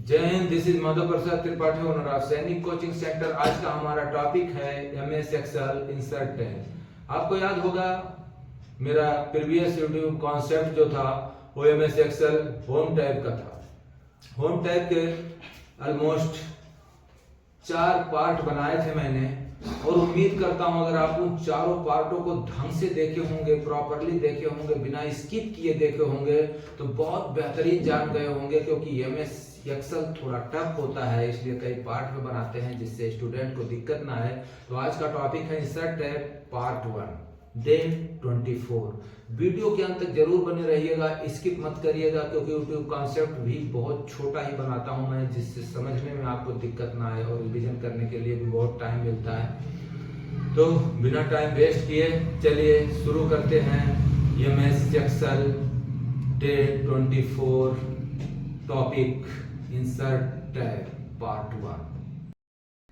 जय Hind. This is Madhav Prasad Tripathi owner of सैनिक coaching centre. आज का हमारा टॉपिक है एमएस एक्सेल इंसर्ट टैब। आपको याद होगा मेरा प्रीवियस यूट्यूब कॉन्सेप्ट जो था वो एमएस एक्सेल होम टैब का था। होम टैब के ऑलमोस्ट 4 पार्ट बनाए थे मैंने, और उम्मीद करता हूं अगर आप उन चारों पार्टों को ढंग से देखे होंगे, प्रॉपरली देखे होंगे, बिना स्किप किए देखे होंगे तो बहुत बेहतरीन जान गए होंगे। क्योंकि एमएस एक्सेल थोड़ा टफ होता है, इसलिए कई पार्ट में बनाते हैं जिससे स्टूडेंट को दिक्कत ना आए। तो आज का टॉपिक है insert tab part 1 day 24। Video के अंत तक जरूर बने रहिएगा, स्किप मत करिएगा, क्योंकि यूट्यूब कॉन्सेप्ट भी बहुत छोटा ही बनाता हूं मैं, जिससे समझने में आपको दिक्कत ना आए और रिवीजन करने के लिए भी बहुत टाइम मिलता है। तो बिना टाइम वेस्ट किए चलिए शुरू करते हैं MS Excel day 24 topic insert tab part 1।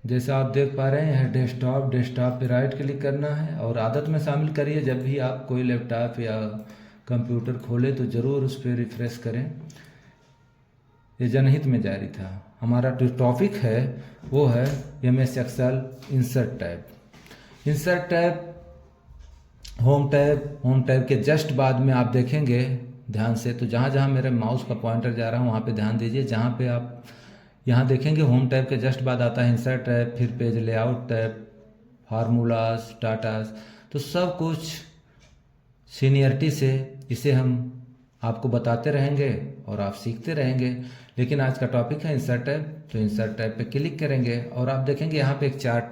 जैसा आप देख पा रहे हैं डेस्कटॉप पे राइट क्लिक करना है, और आदत में शामिल करिए जब भी आप कोई लैपटॉप या कंप्यूटर खोले तो ज़रूर उस पर रिफ्रेश करें। ये जनहित में जारी था। हमारा जो टॉपिक है वो है MS Excel insert tab. Insert tab home tab के जस्ट बाद में आप देखेंगे ध्यान से, तो जहाँ जहाँ मेरे माउस का पॉइंटर जा रहा है वहाँ पे ध्यान दीजिए। जहाँ पे आप यहाँ देखेंगे होम टैब के जस्ट बाद आता है इंसर्ट टैब, फिर page layout tab, formulas, datas. तो सब कुछ सीनियरिटी से इसे हम आपको बताते रहेंगे और आप सीखते रहेंगे। लेकिन आज का टॉपिक है इंसर्ट टैब, तो इंसर्ट टैब पे क्लिक करेंगे और आप देखेंगे यहाँ पे एक चार्ट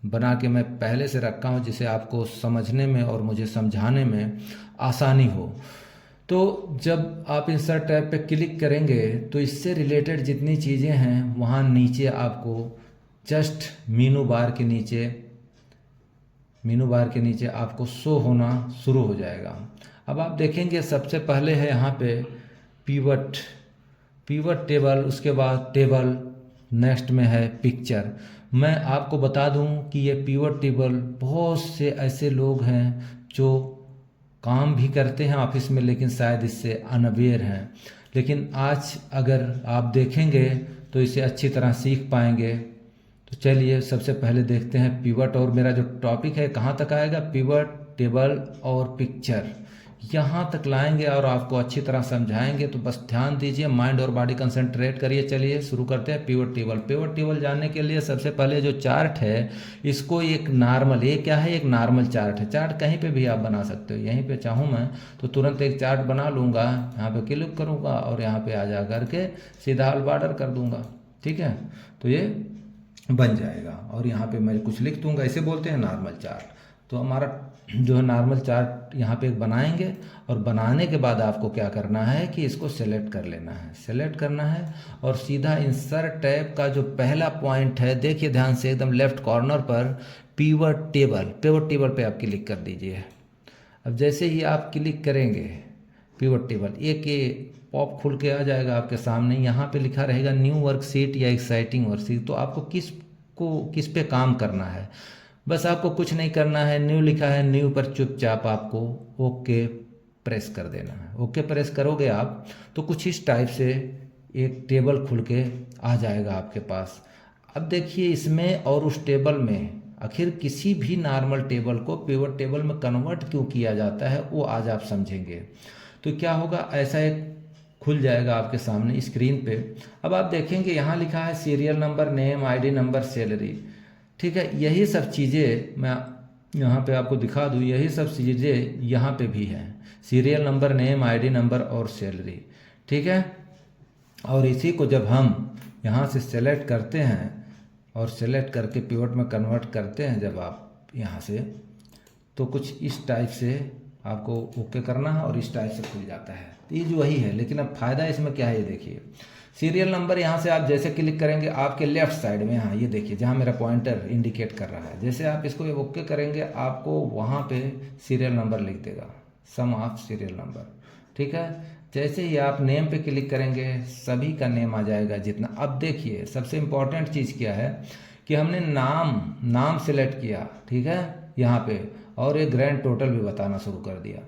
बना के मैं पहले से रखा हूँ, जिसे आपको समझने में और मुझे समझाने में आसानी हो। तो जब आप इंसर्ट टैब पे क्लिक करेंगे तो इससे रिलेटेड जितनी चीज़ें हैं वहाँ नीचे आपको जस्ट मीनू बार के नीचे आपको शो होना शुरू हो जाएगा। अब आप देखेंगे सबसे पहले है यहाँ पे पीवट टेबल, उसके बाद टेबल, नेक्स्ट में है पिक्चर। मैं आपको बता दूं कि ये पीवट टेबल बहुत से ऐसे लोग हैं जो काम भी करते हैं ऑफिस में, लेकिन शायद इससे अनअवेयर हैं। लेकिन आज अगर आप देखेंगे तो इसे अच्छी तरह सीख पाएंगे। तो चलिए सबसे पहले देखते हैं पिवट, और मेरा जो टॉपिक है कहाँ तक आएगा, पिवट टेबल और पिक्चर, यहाँ तक लाएंगे और आपको अच्छी तरह समझाएंगे। तो बस ध्यान दीजिए, माइंड और बॉडी कंसंट्रेट करिए। चलिए शुरू करते हैं पिवट टेबल जानने के लिए सबसे पहले जो चार्ट है इसको एक नॉर्मल, ये क्या है, एक नॉर्मल चार्ट है। चार्ट कहीं पे भी आप बना सकते हो। यहीं पे चाहूँ मैं तो तुरंत एक चार्ट बना लूँगा, यहाँ पे क्लिक करूँगा और यहाँ पे आ जा करके सीधा ऑल बॉर्डर कर दूँगा। ठीक है, तो ये बन जाएगा। और यहाँ पे मैं कुछ लिख दूँगा, इसे बोलते हैं नॉर्मल चार्ट। तो हमारा जो है नॉर्मल चार्ट यहाँ पे बनाएंगे, और बनाने के बाद आपको क्या करना है कि इसको सेलेक्ट कर लेना है, सेलेक्ट करना है और सीधा इंसर्ट टैब का जो पहला पॉइंट है, देखिए ध्यान से, एकदम लेफ्ट कॉर्नर पर पिवट टेबल पे आप क्लिक कर दीजिए। अब जैसे ही आप क्लिक करेंगे पिवट टेबल, एक ये पॉप खुल के आ जाएगा आपके सामने। यहाँ पे लिखा रहेगा न्यू वर्कशीट या एक्साइटिंग वर्कशीट। तो आपको किस पे काम करना है, बस आपको कुछ नहीं करना है। न्यू लिखा है, न्यू पर चुपचाप आपको ओके प्रेस कर देना है। ओके प्रेस करोगे आप तो कुछ इस टाइप से एक टेबल खुल के आ जाएगा आपके पास। अब देखिए इसमें और उस टेबल में आखिर किसी भी नॉर्मल टेबल को पिवट टेबल में कन्वर्ट क्यों किया जाता है वो आज आप समझेंगे। तो क्या होगा, ऐसा एक खुल जाएगा आपके सामने स्क्रीन पे। अब आप देखेंगे यहाँ लिखा है serial number, name, ID number, salary. ठीक है, यही सब चीज़ें मैं यहाँ पे आपको दिखा दूँ, यही सब चीज़ें यहाँ पे भी हैं, serial number, name, ID number और सैलरी। ठीक है, और इसी को जब हम यहाँ से सेलेक्ट करते हैं और सेलेक्ट करके पिवट में कन्वर्ट करते हैं जब आप यहाँ से, तो कुछ इस टाइप से आपको ओके करना है और इस टाइप से खुल जाता है। तो ये जो वही है, लेकिन अब फ़ायदा इसमें क्या है ये देखिए। सीरियल नंबर यहाँ से आप जैसे क्लिक करेंगे आपके लेफ्ट साइड में, यहाँ ये देखिए जहाँ मेरा पॉइंटर इंडिकेट कर रहा है, जैसे आप इसको ओके करेंगे आपको वहाँ पे सीरियल नंबर लिख देगा, सम ऑफ सीरियल नंबर। ठीक है, जैसे ही आप नेम पे क्लिक करेंगे सभी का नेम आ जाएगा जितना। अब देखिए सबसे इम्पोर्टेंट चीज़ क्या है कि हमने नाम सेलेक्ट किया, ठीक है, यहाँ पे, और एक ग्रैंड टोटल भी बताना शुरू कर दिया।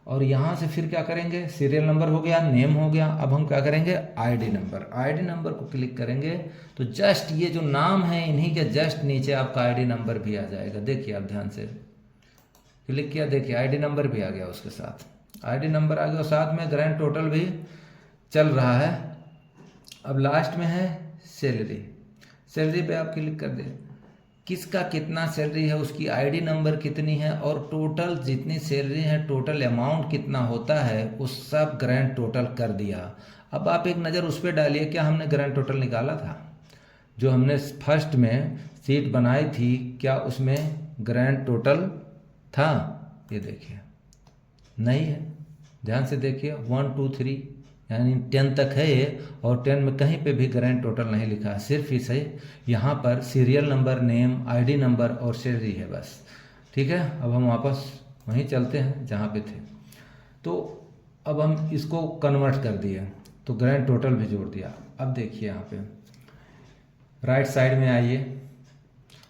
और यहाँ से फिर क्या करेंगे, सीरियल नंबर हो गया, नेम हो गया, अब हम क्या करेंगे, आईडी नंबर। आईडी नंबर को क्लिक करेंगे तो जस्ट ये जो नाम है इन्हीं के जस्ट नीचे आपका आईडी नंबर भी आ जाएगा। देखिए आप ध्यान से क्लिक किया, देखिए आईडी नंबर भी आ गया, उसके साथ आईडी नंबर आ गया और साथ में ग्रैंड टोटल भी चल रहा है। अब लास्ट में है सैलरी। सैलरी पे आप क्लिक कर दें, किसका कितना सैलरी है, उसकी आईडी नंबर कितनी है और टोटल जितनी सैलरी है, टोटल अमाउंट कितना होता है, उस सब ग्रैंड टोटल कर दिया। अब आप एक नज़र उस पर डालिए, क्या हमने ग्रैंड टोटल निकाला था? जो हमने फर्स्ट में सीट बनाई थी, क्या उसमें ग्रैंड टोटल था? ये देखिए नहीं है, ध्यान से देखिए 1 2 3 यानी 10 तक है ये, और 10 में कहीं पे भी ग्रैंड टोटल नहीं लिखा है, सिर्फ इसे यहाँ पर serial number, name, ID number और सैलरी है बस। ठीक है, अब हम वापस वहीं चलते हैं जहाँ पे थे। तो अब हम इसको कन्वर्ट कर दिए तो ग्रैंड टोटल भी जोड़ दिया। अब देखिए यहाँ पे राइट साइड में आइए,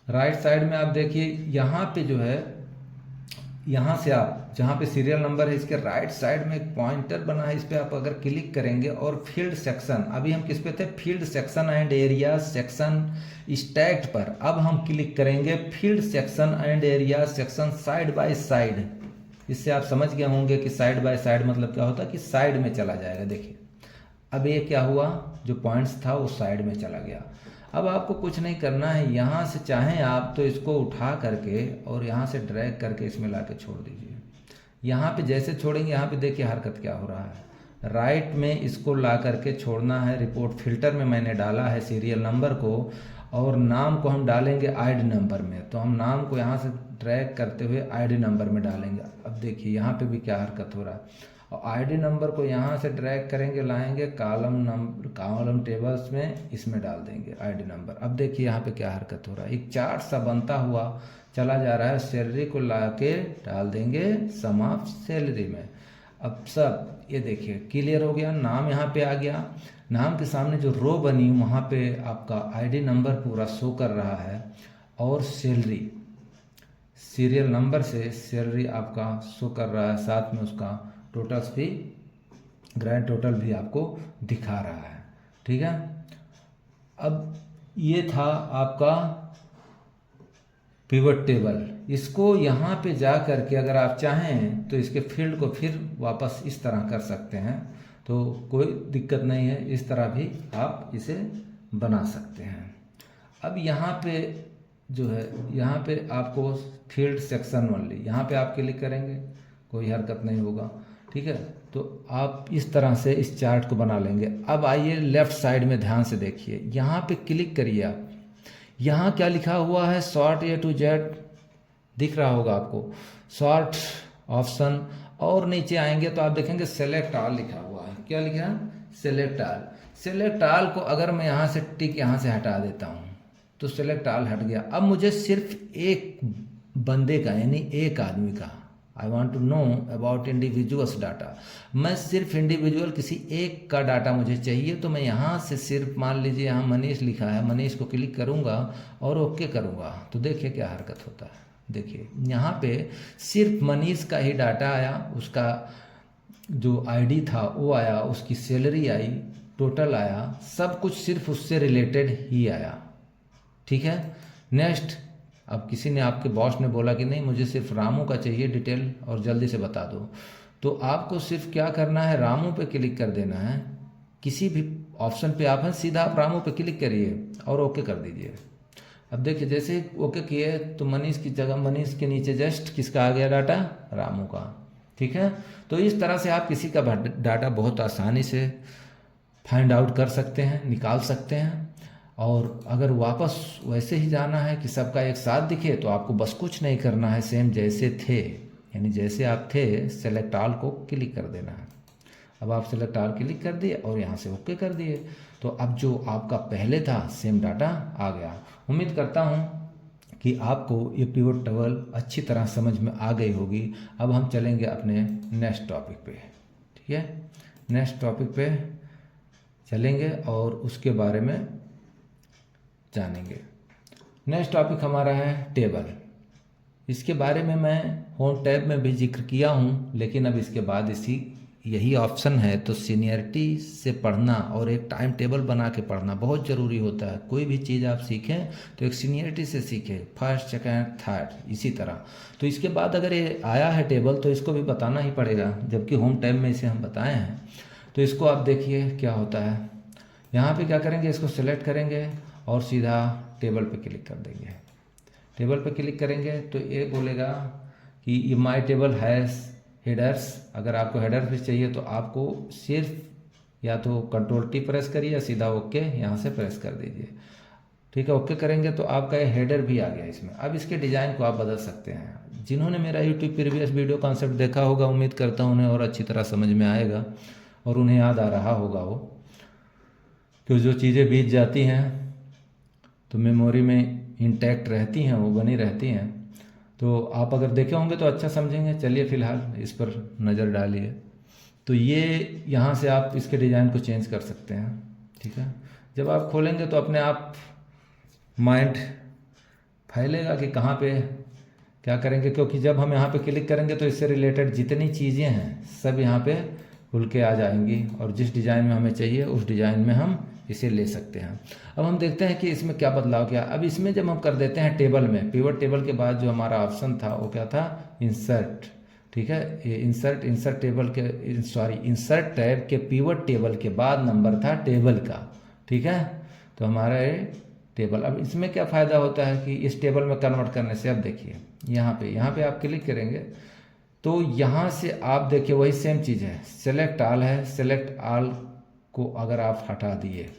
राइट साइड में आप देखिए यहाँ पे जो है, यहाँ से आप जहाँ पे सीरियल नंबर है इसके राइट साइड में एक पॉइंटर बना है, इस पर आप अगर क्लिक करेंगे और फील्ड सेक्शन, अभी हम किस पे थे, field section and area section stacked पर, अब हम क्लिक करेंगे field section and area section side by side. इससे आप समझ गए होंगे कि साइड बाय साइड मतलब क्या होता है, कि साइड में चला जाएगा। देखिए अब ये क्या हुआ, जो पॉइंट्स था वो साइड में चला गया। अब आपको कुछ नहीं करना है, यहाँ से चाहें आप तो इसको उठा करके और यहाँ से ड्रैग करके इसमें ला के छोड़ दीजिए। यहाँ पे जैसे छोड़ेंगे, यहाँ पे देखिए हरकत क्या हो रहा है, राइट में इसको ला करके छोड़ना है। रिपोर्ट फिल्टर में मैंने डाला है सीरियल नंबर को, और नाम को हम डालेंगे आईडी नंबर में, तो हम नाम को यहाँ से ड्रैग करते हुए आईडी नंबर में डालेंगे। अब देखिए यहाँ पे भी क्या हरकत हो रहा है, और आईडी नंबर को यहाँ से ड्रैग करेंगे, लाएंगे कॉलम टेबल्स में, इसमें डाल देंगे आईडी नंबर। अब देखिए यहाँ पे क्या हरकत हो रहा है, एक चार्ट सा बनता हुआ चला जा रहा है। सैलरी को ला के डाल देंगे सम ऑफ सैलरी में। अब सब ये देखिए क्लियर हो गया, नाम यहाँ पे आ गया, नाम के सामने जो रो बनी वहाँ पे आपका आईडी नंबर पूरा शो कर रहा है, और सैलरी सीरियल नंबर से सैलरी आपका शो कर रहा है, साथ में उसका टोटल्स भी, ग्रैंड टोटल भी आपको दिखा रहा है। ठीक है, अब ये था आपका पिवट टेबल। इसको यहाँ पे जा करके अगर आप चाहें तो इसके फील्ड को फिर वापस इस तरह कर सकते हैं, तो कोई दिक्कत नहीं है, इस तरह भी आप इसे बना सकते हैं। अब यहाँ पे जो है, यहाँ पे आपको फील्ड सेक्शन ओनली, यहाँ पे आप क्लिक करेंगे, कोई हरकत नहीं होगा। ठीक है, तो आप इस तरह से इस चार्ट को बना लेंगे। अब आइए लेफ्ट साइड में ध्यान से देखिए, यहाँ पे क्लिक करिए आप, यहाँ क्या लिखा हुआ है, शॉर्ट A to Z दिख रहा होगा आपको, शॉर्ट ऑप्शन, और नीचे आएंगे तो आप देखेंगे सेलेक्ट ऑल लिखा हुआ है। क्या लिखा है, सेलेक्ट ऑल। सेलेक्ट ऑल को अगर मैं यहाँ से टिक यहाँ से हटा देता हूँ तो सेलेक्ट ऑल हट गया। अब मुझे सिर्फ एक बंदे का यानी एक आदमी का, I want to know about individuals data, मैं सिर्फ इंडिविजुअल किसी एक का डाटा मुझे चाहिए। तो मैं यहाँ से सिर्फ मान लीजिए यहाँ मनीष लिखा है, मनीष को क्लिक करूँगा और ओके करूँगा, तो देखिए क्या हरकत होता है। देखिए यहाँ पे सिर्फ मनीष का ही डाटा आया, उसका जो आईडी था वो आया, उसकी सैलरी आई, टोटल आया, सब कुछ सिर्फ उससे रिलेटेड ही आया। ठीक है, नेक्स्ट, अब किसी ने, आपके बॉस ने बोला कि नहीं मुझे सिर्फ रामू का चाहिए डिटेल और जल्दी से बता दो, तो आपको सिर्फ क्या करना है, रामू पे क्लिक कर देना है। किसी भी ऑप्शन पे आप हैं, सीधा आप रामू पे क्लिक करिए और ओके कर दीजिए। अब देखिए जैसे ओके किए तो मनीष की जगह, मनीष के नीचे जस्ट किसका आ गया डाटा, रामू का। ठीक है, तो इस तरह से आप किसी का डाटा बहुत आसानी से फाइंड आउट कर सकते हैं, निकाल सकते हैं। और अगर वापस वैसे ही जाना है कि सबका एक साथ दिखे, तो आपको बस कुछ नहीं करना है, सेम जैसे थे, यानी जैसे आप थे, सेलेक्ट ऑल को क्लिक कर देना है। अब आप सेलेक्ट ऑल क्लिक कर दिए और यहाँ से ओके कर दिए, तो अब जो आपका पहले था सेम डाटा आ गया। उम्मीद करता हूँ कि आपको ये पिवट टेबल अच्छी तरह समझ में आ गई होगी। अब हम चलेंगे अपने नेक्स्ट टॉपिक पे। ठीक है, नेक्स्ट टॉपिक पे चलेंगे और उसके बारे में जानेंगे। नेक्स्ट टॉपिक हमारा है टेबल। इसके बारे में मैं होम टैब में भी जिक्र किया हूँ, लेकिन अब इसके बाद इसी यही ऑप्शन है। तो सीनियरिटी से पढ़ना और एक टाइम टेबल बना के पढ़ना बहुत ज़रूरी होता है। कोई भी चीज़ आप सीखें तो एक सीनियरिटी से सीखें, फर्स्ट सेकंड थर्ड इसी तरह। तो इसके बाद अगर ये आया है टेबल तो इसको भी बताना ही पड़ेगा, जबकि होम टैब में इसे हम बताए हैं। तो इसको आप देखिए क्या होता है। यहाँ पे क्या करेंगे, इसको सेलेक्ट करेंगे और सीधा टेबल पे क्लिक कर देंगे। टेबल पे क्लिक करेंगे तो ये बोलेगा कि ये माय टेबल हैज़ हेडर्स। अगर आपको हेडर भी चाहिए तो आपको सिर्फ या तो कंट्रोल टी प्रेस करिए या सीधा ओके यहाँ से प्रेस कर दीजिए। ठीक है, ओके करेंगे तो आपका ये हेडर भी आ गया इसमें। अब इसके डिज़ाइन को आप बदल सकते हैं। जिन्होंने मेरा यूट्यूब प्रीवियस वीडियो कॉन्सेप्ट देखा होगा, उम्मीद करता हूँ उन्हें और अच्छी तरह समझ में आएगा और उन्हें याद आ रहा होगा वो, कि जो चीज़ें बीत जाती हैं तो मेमोरी में इंटैक्ट रहती हैं, वो बनी रहती हैं। तो आप अगर देखे होंगे तो अच्छा समझेंगे। चलिए फ़िलहाल इस पर नज़र डालिए। तो ये यहाँ से आप इसके डिज़ाइन को चेंज कर सकते हैं। ठीक है, जब आप खोलेंगे तो अपने आप माइंड फैलेगा कि कहाँ पे क्या करेंगे, क्योंकि जब हम यहाँ पे क्लिक करेंगे तो इससे रिलेटेड जितनी चीज़ें हैं सब यहाँ पे खुल के आ जाएंगी और जिस डिज़ाइन में हमें चाहिए उस डिज़ाइन में हम इसे ले सकते हैं। अब हम देखते हैं कि इसमें क्या बदलाव किया। अब इसमें जब हम कर देते हैं टेबल में, पिवट टेबल के बाद जो हमारा ऑप्शन था वो क्या था, इंसर्ट। ठीक है, ये इंसर्ट टेबल के इंसर्ट टैब के पिवट टेबल के बाद नंबर था टेबल का। ठीक है, तो हमारा ये टेबल। अब इसमें क्या फ़ायदा होता है कि इस टेबल में कन्वर्ट करने से, अब देखिए यहाँ पे आप क्लिक करेंगे तो यहाँ से आप देखिए वही सेम चीज़ है, सेलेक्ट ऑल है। सेलेक्ट ऑल को अगर आप हटा दिए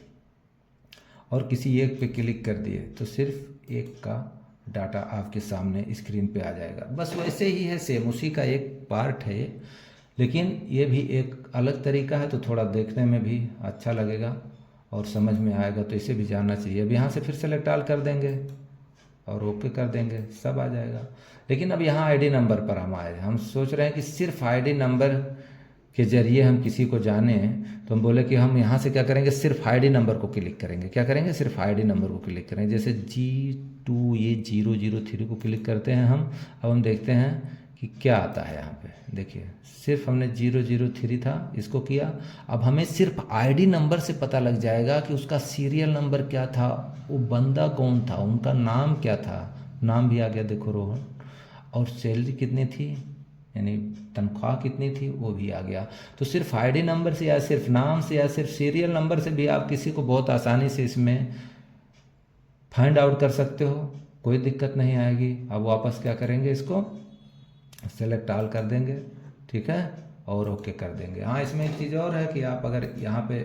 और किसी एक पे क्लिक कर दिए तो सिर्फ एक का डाटा आपके सामने स्क्रीन पे आ जाएगा। बस वैसे ही है, सेम उसी का एक पार्ट है ये, लेकिन ये भी एक अलग तरीका है तो थोड़ा देखने में भी अच्छा लगेगा और समझ में आएगा, तो इसे भी जानना चाहिए। अब यहाँ से फिर सेलेक्ट ऑल कर देंगे और ओके कर देंगे, सब आ जाएगा। लेकिन अब यहाँ आईडी नंबर पर हम आए, हम सोच रहे हैं कि सिर्फ आईडी नंबर के जरिए हम किसी को जाने, तो हम बोले कि हम यहाँ से क्या करेंगे, सिर्फ आईडी नंबर को क्लिक करेंगे। क्या करेंगे, सिर्फ आईडी नंबर को क्लिक करेंगे। जैसे G2 ये 003 को क्लिक करते हैं हम। अब हम देखते हैं कि क्या आता है यहाँ पे। देखिए सिर्फ हमने 003 था, इसको किया। अब हमें सिर्फ आईडी नंबर से पता लग जाएगा कि उसका सीरियल नंबर क्या था, वो बंदा कौन था, उनका नाम क्या था। नाम भी आ गया देखो, रोहन। और सैलरी कितनी थी, यानी तनख्वाह कितनी थी, वो भी आ गया। तो सिर्फ आईडी नंबर से या सिर्फ नाम से या सिर्फ सीरियल नंबर से भी आप किसी को बहुत आसानी से इसमें फाइंड आउट कर सकते हो, कोई दिक्कत नहीं आएगी। अब वापस क्या करेंगे, इसको सेलेक्ट ऑल कर देंगे। ठीक है, और ओके कर देंगे। हाँ, इसमें एक चीज़ और है कि आप अगर यहाँ पे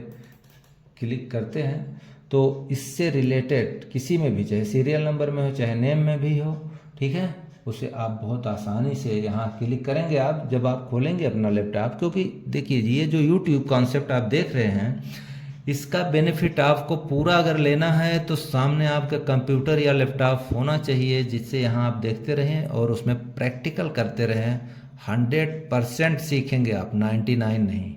क्लिक करते हैं तो इससे रिलेटेड किसी में भी, चाहे सीरियल नंबर में हो चाहे नेम में भी हो, ठीक है, उसे आप बहुत आसानी से यहाँ क्लिक करेंगे आप जब आप खोलेंगे अपना लैपटॉप। क्योंकि देखिए ये जो यूट्यूब कॉन्सेप्ट आप देख रहे हैं, इसका बेनिफिट आपको पूरा अगर लेना है तो सामने आपका कंप्यूटर या लैपटॉप होना चाहिए, जिससे यहाँ आप देखते रहें और उसमें प्रैक्टिकल करते रहें। 100% सीखेंगे आप, 99 नहीं,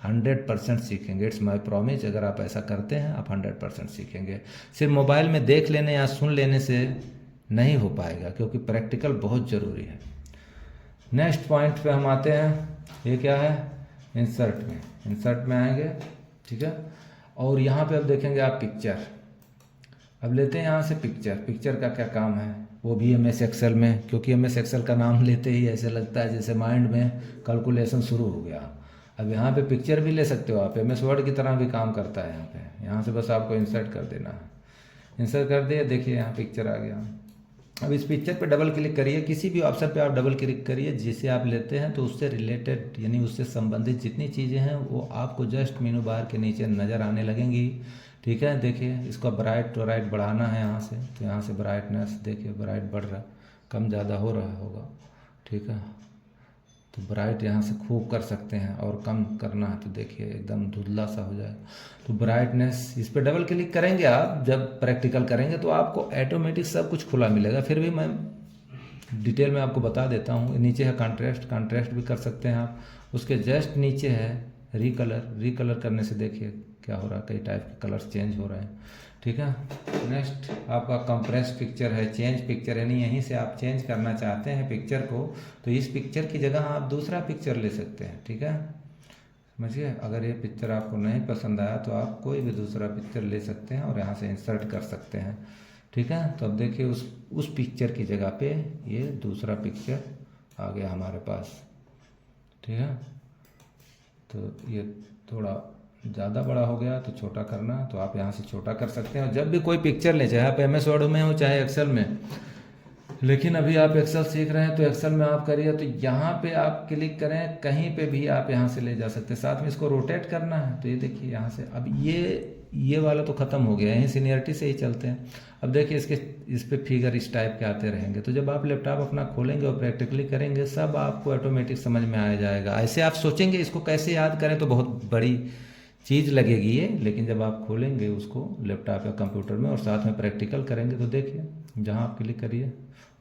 100% सीखेंगे। It's my promise. अगर आप ऐसा करते हैं आप 100% सीखेंगे। सिर्फ मोबाइल में देख लेने या सुन लेने से नहीं हो पाएगा, क्योंकि प्रैक्टिकल बहुत ज़रूरी है। नेक्स्ट पॉइंट पे हम आते हैं, ये क्या है, इंसर्ट में आएंगे। ठीक है, और यहाँ पे अब देखेंगे आप पिक्चर। अब लेते हैं यहाँ से पिक्चर का क्या काम है, वो भी MS एक्सेल में, क्योंकि MS एक्सेल का नाम लेते ही ऐसे लगता है जैसे माइंड में कैलकुलेशन शुरू हो गया। अब यहाँ पे पिक्चर भी ले सकते हो आप, MS वर्ड की तरह भी काम करता है यहाँ पे। यहाँ से बस आपको इंसर्ट कर देना है, इंसर्ट कर दिया, देखिए यहाँ पिक्चर आ गया। अब इस पिक्चर पे डबल क्लिक करिए, किसी भी ऑप्शन पे आप डबल क्लिक करिए जिसे आप लेते हैं, तो उससे रिलेटेड यानी उससे संबंधित जितनी चीज़ें हैं वो आपको जस्ट मेनू बार के नीचे नज़र आने लगेंगी। ठीक है, देखिए इसका ब्राइट तो राइट बढ़ाना है यहाँ से, तो यहाँ से ब्राइटनेस देखिए, ब्राइट बढ़ रहा, कम ज़्यादा हो रहा होगा। ठीक है, तो ब्राइट यहाँ से खूब कर सकते हैं, और कम करना है तो देखिए एकदम धुंधला सा हो जाएगा। तो ब्राइटनेस, इस पर डबल क्लिक करेंगे आप जब प्रैक्टिकल करेंगे तो आपको ऑटोमेटिक सब कुछ खुला मिलेगा। फिर भी मैं डिटेल में आपको बता देता हूँ। नीचे है कंट्रास्ट भी कर सकते हैं आप। उसके जस्ट नीचे है रिकलर करने से देखिए क्या हो रहा है, कई टाइप के कलर्स चेंज हो रहे हैं। ठीक है। नेक्स्ट आपका कंप्रेस पिक्चर है, चेंज पिक्चर, यानी यहीं से आप चेंज करना चाहते हैं पिक्चर को, तो इस पिक्चर की जगह आप दूसरा पिक्चर ले सकते हैं। ठीक है, समझिए। अगर ये पिक्चर आपको नहीं पसंद आया तो आप कोई भी दूसरा पिक्चर ले सकते हैं और यहाँ से इंसर्ट कर सकते हैं। ठीक है, तो अब देखिए उस पिक्चर की जगह पे ये दूसरा पिक्चर आ गया हमारे पास। ठीक है, तो ये थोड़ा ज़्यादा बड़ा हो गया तो छोटा करना, तो आप यहाँ से छोटा कर सकते हैं। और जब भी कोई पिक्चर लें, चाहे आप MS वर्ड में हो चाहे एक्सेल में, लेकिन अभी आप एक्सेल सीख रहे हैं तो एक्सेल में आप करिए, तो यहाँ पे आप क्लिक करें, कहीं पे भी आप यहाँ से ले जा सकते हैं। साथ में इसको रोटेट करना है, तो ये देखिए यहाँ से अब ये वाला तो ख़त्म हो गया, यहीं सीनियरिटी से ही चलते हैं। अब देखिए इस पे फिगर इस टाइप के आते रहेंगे। तो जब आप लैपटॉप अपना खोलेंगे और प्रैक्टिकली करेंगे, सब आपको ऑटोमेटिक समझ में आ जाएगा। ऐसे आप सोचेंगे इसको कैसे याद करें तो बहुत बड़ी चीज़ लगेगी ये, लेकिन जब आप खोलेंगे उसको लैपटॉप या कंप्यूटर में और साथ में प्रैक्टिकल करेंगे तो देखिए जहाँ आप क्लिक करिए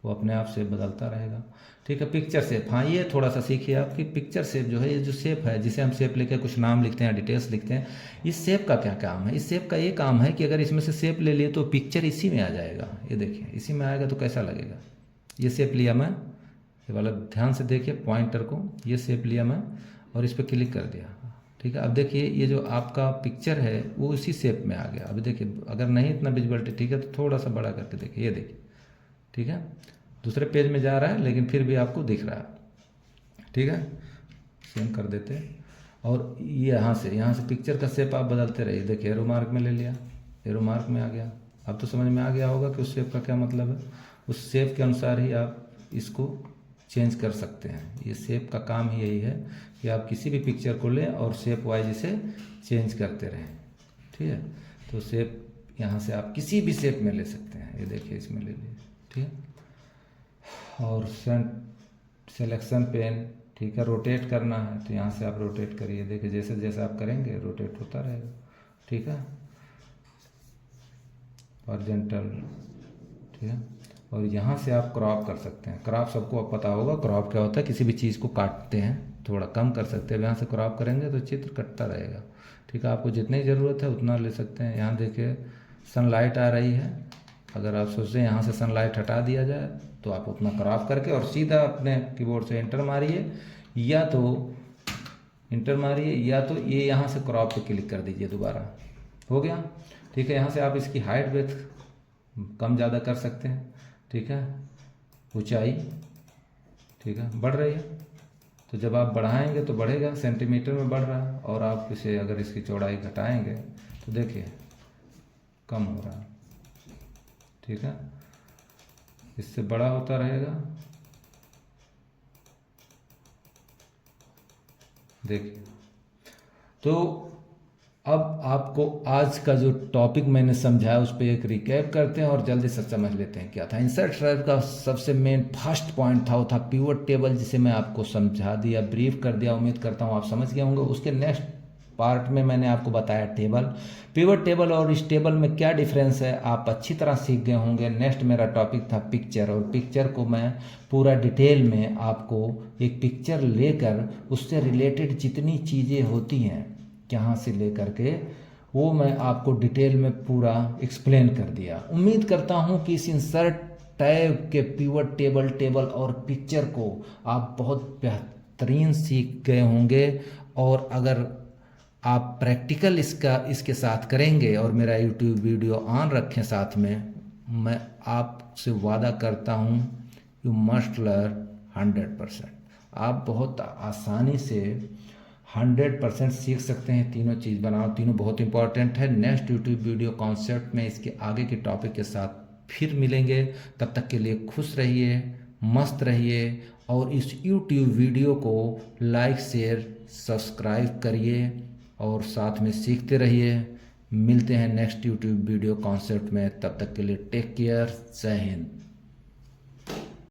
वो अपने आप शेप बदलता रहेगा। ठीक है, पिक्चर शेप, हाँ ये थोड़ा सा सीखिए आपकी पिक्चर शेप जो है, ये जो शेप है जिसे हम शेप लेकर कुछ नाम लिखते हैं, डिटेल्स लिखते हैं, इस शेप का क्या काम है? इस शेप का ये काम है कि अगर इसमें से शेप ले लिए तो पिक्चर इसी में आ जाएगा। ये देखिए इसी में आएगा तो कैसा लगेगा। ये शेप लिया मैं, ये वाला ध्यान से देखिए पॉइंटर को, ये शेप लिया मैं और इस पर क्लिक कर दिया। ठीक है, अब देखिए ये जो आपका पिक्चर है वो इसी शेप में आ गया। अब देखिए अगर नहीं इतना विजुअलिटी ठीक है तो थोड़ा सा बड़ा करके देखिए, ये देखिए। ठीक है, दूसरे पेज में जा रहा है लेकिन फिर भी आपको दिख रहा है। ठीक है, सेम कर देते हैं। और ये यहाँ से पिक्चर का शेप आप बदलते रहिए। देखिए एरो मार्क में ले लिया, एरो मार्क में आ गया। अब तो समझ में आ गया होगा कि उस शेप का क्या मतलब है। उस शेप के अनुसार ही आप इसको चेंज कर सकते हैं। ये शेप का काम ही यही है कि आप किसी भी पिक्चर को लें और शेप वाइज इसे चेंज करते रहें। ठीक है, तो शेप यहाँ से आप किसी भी शेप में ले सकते हैं। ये देखिए इसमें ले लिए। ठीक है, और सिलेक्शन पेन, ठीक है, रोटेट करना है तो यहाँ से आप रोटेट करिए। देखिए जैसे जैसे आप करेंगे रोटेट होता रहेगा। ठीक है, हॉरिजॉन्टल। ठीक है, और यहाँ से आप क्रॉप कर सकते हैं। क्रॉप सबको अब पता होगा, क्रॉप क्या होता है, किसी भी चीज़ को काटते हैं, थोड़ा कम कर सकते हैं। यहाँ से क्रॉप करेंगे तो चित्र कटता रहेगा। ठीक है, आपको जितनी ज़रूरत है उतना ले सकते हैं। यहाँ देखिए सनलाइट आ रही है, अगर आप सोचें यहाँ से सनलाइट हटा दिया जाए तो आप उतना क्रॉप करके और सीधा अपने कीबोर्ड से एंटर मारिए, या तो इंटर मारिए या तो ये यहाँ से क्रॉप पे क्लिक कर दीजिए, दोबारा हो गया। ठीक है, यहाँ से आप इसकी हाइट विड्थ कम ज़्यादा कर सकते हैं। ठीक है, ऊंचाई, ठीक है, बढ़ रही है तो जब आप बढ़ाएंगे तो बढ़ेगा, सेंटीमीटर में बढ़ रहा है। और आप इसे अगर इसकी चौड़ाई घटाएंगे तो देखिए कम हो रहा है। ठीक है, इससे बड़ा होता रहेगा। देखिए, तो अब आपको आज का जो टॉपिक मैंने समझाया उस पर एक रिकैप करते हैं और जल्दी से समझ लेते हैं क्या था। इंसर्ट टाइप का सबसे मेन फर्स्ट पॉइंट था वो था पिवट टेबल, जिसे मैं आपको समझा दिया, ब्रीफ कर दिया। उम्मीद करता हूँ आप समझ गए होंगे। उसके नेक्स्ट पार्ट में मैंने आपको बताया टेबल, पिवट टेबल और इस टेबल में क्या डिफरेंस है आप अच्छी तरह सीख गए होंगे। नेक्स्ट मेरा टॉपिक था पिक्चर, और पिक्चर को मैं पूरा डिटेल में आपको एक पिक्चर लेकर उससे रिलेटेड जितनी चीज़ें होती हैं यहाँ से लेकर के वो मैं आपको डिटेल में पूरा एक्सप्लेन कर दिया। उम्मीद करता हूँ कि इस इंसर्ट टैब के पिवट टेबल और पिक्चर को आप बहुत बेहतरीन सीख गए होंगे। और अगर आप प्रैक्टिकल इसके साथ करेंगे और मेरा यूट्यूब वीडियो ऑन रखें साथ में, मैं आपसे वादा करता हूँ यू मस्ट लर्न 100%। आप बहुत आसानी से 100% सीख सकते हैं। तीनों चीज़ बनाओ, तीनों बहुत इंपॉर्टेंट है। नेक्स्ट यूट्यूब वीडियो कॉन्सेप्ट में इसके आगे के टॉपिक के साथ फिर मिलेंगे। तब तक के लिए खुश रहिए, मस्त रहिए और इस यूट्यूब वीडियो को लाइक शेयर सब्सक्राइब करिए और साथ में सीखते रहिए। मिलते हैं नेक्स्ट यूट्यूब वीडियो कॉन्सेप्ट में, तब तक के लिए टेक केयर, जय हिंद।